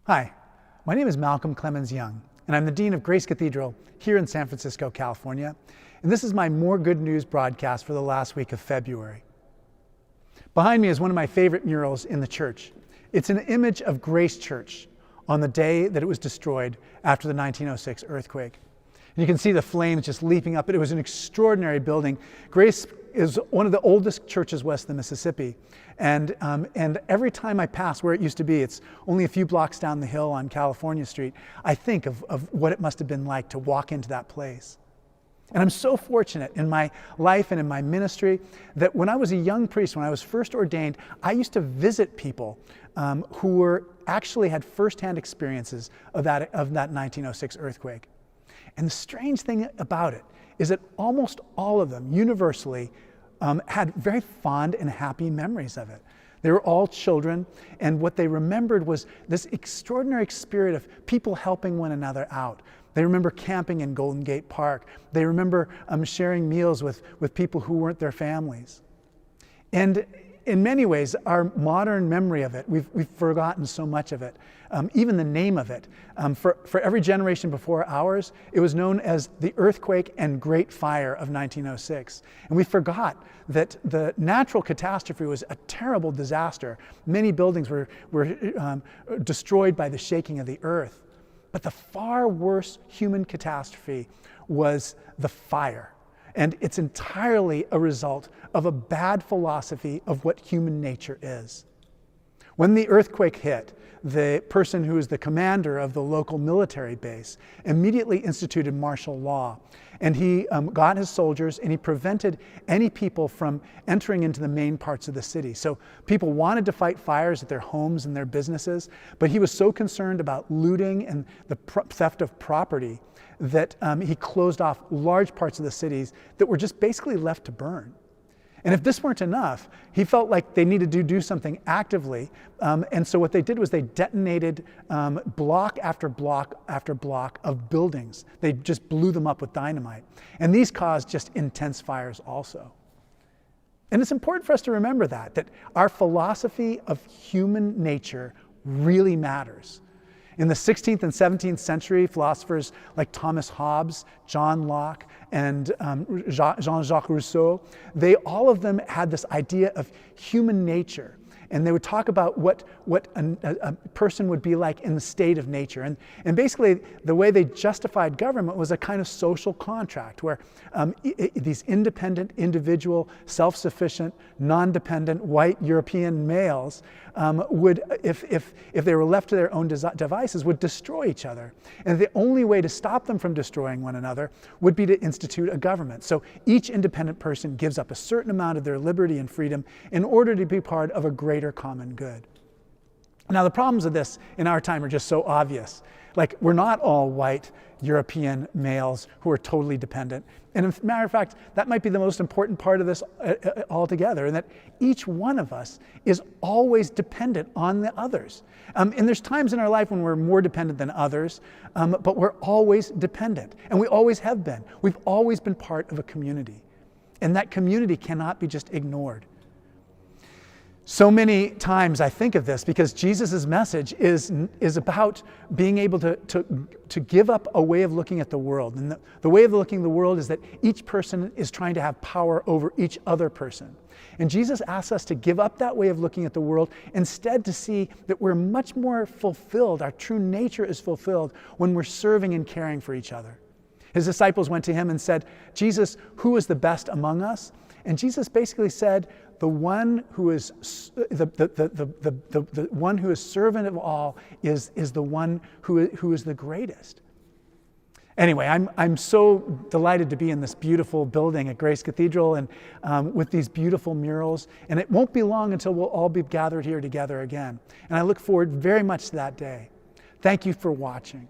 Hi, my name is Malcolm Clemens Young, and I'm the Dean of Grace Cathedral here in San Francisco, California. And this is my More Good News broadcast for the last week of February. Behind me is one of my favorite murals in the church. It's an image of Grace Church on the day that it was destroyed after the 1906 earthquake. And you can see the flames just leaping up. It was an extraordinary building. Grace is one of the oldest churches west of the Mississippi. And every time I pass where it used to be, it's only a few blocks down the hill on California Street, I think of what it must have been like to walk into that place. And I'm so fortunate in my life and in my ministry that when I was a young priest, when I was first ordained, I used to visit people who actually had firsthand experiences of that 1906 earthquake. And the strange thing about it is that almost all of them universally had very fond and happy memories of it. They were all children, and what they remembered was this extraordinary spirit of people helping one another out. They remember camping in Golden Gate Park. They remember sharing meals with people who weren't their families. And in many ways, our modern memory of it, we've forgotten so much of it. Even the name of it. For every generation before ours, it was known as the Earthquake and Great Fire of 1906. And we forgot that the natural catastrophe was a terrible disaster. Many buildings were destroyed by the shaking of the earth. But the far worse human catastrophe was the fire. And it's entirely a result of a bad philosophy of what human nature is. When the earthquake hit, the person who was the commander of the local military base immediately instituted martial law. And he got his soldiers and he prevented any people from entering into the main parts of the city. So people wanted to fight fires at their homes and their businesses, but he was so concerned about looting and the theft of property that he closed off large parts of the cities that were just basically left to burn. And if this weren't enough, he felt like they needed to do something actively. And so what they did was they detonated block after block after block of buildings. They just blew them up with dynamite. And these caused just intense fires also. And it's important for us to remember that our philosophy of human nature really matters. In the 16th and 17th century, philosophers like Thomas Hobbes, John Locke, and Jean-Jacques Rousseau, all of them had this idea of human nature. And they would talk about what a person would be like in the state of nature. And basically, the way they justified government was a kind of social contract where these independent, individual, self-sufficient, non-dependent, white European males would, if they were left to their own devices, would destroy each other. And the only way to stop them from destroying one another would be to institute a government. So each independent person gives up a certain amount of their liberty and freedom in order to be part of a greater common good. Now, the problems of this in our time are just so obvious. Like, we're not all white European males who are totally dependent. And as a matter of fact, that might be the most important part of this altogether, and that each one of us is always dependent on the others. And there's times in our life when we're more dependent than others, but we're always dependent, and we always have been. We've always been part of a community, and that community cannot be just ignored. So many times I think of this because Jesus' message is about being able to give up a way of looking at the world. And the way of looking at the world is that each person is trying to have power over each other person. And Jesus asks us to give up that way of looking at the world, instead to see that we're much more fulfilled, our true nature is fulfilled when we're serving and caring for each other. His disciples went to him and said, "Jesus, who is the best among us?" And Jesus basically said, the one who is the one who is servant of all is the one who is the greatest. Anyway, I'm so delighted to be in this beautiful building at Grace Cathedral and with these beautiful murals. And it won't be long until we'll all be gathered here together again. And I look forward very much to that day. Thank you for watching.